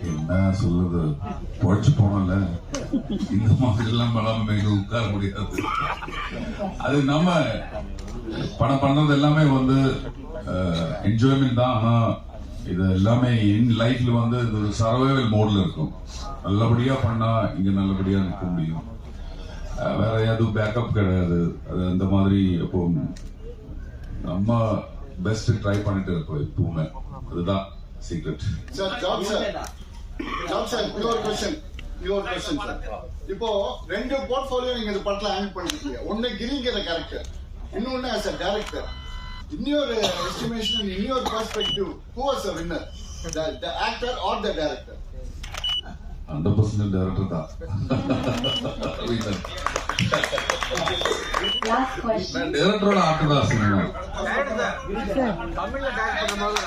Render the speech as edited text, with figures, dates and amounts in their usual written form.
என்ன சொல்லுது, பொழைச்சு போனல இந்த மாதிரி எல்லாம் படம் உட்கார முடியாது. அது நம்ம படம் பண்றது எல்லாமே என்ஜாய்மெண்ட் தான். ஆனா இது எல்லாமே என் லைஃப்ல இது ஒரு சர்வைவல் மோட்ல இருக்கும். நல்லபடியா பண்ணா இங்க நல்லபடியா நிற்க முடியும். வேற எதுவும் பேக்கப் கிடையாது. அது அந்த மாதிரி இப்போ நம்ம பெஸ்ட் ட்ரை பண்ணிட்டு இருக்கோம் எப்பவுமே. அதுதான் சீக்ரெட். இப்போ ரெண்டு போர்ட்ஃபோலியோ நீங்க இந்த படத்துல ஹேண்டில் பண்ணிருக்கீங்க. ஒன்னு கிரிங்கிற கேரக்டர், இன்னொன்னு as a director. இன்னொரு எஸ்டிமேஷன், இன்னொரு perspective, who was the winner, the actor or the director? 100% director தான். Last question. டைரக்டரோட ஆக்டர் தான் சினிமா. தமிழ்ல டைரக்ட் பண்ணும்போது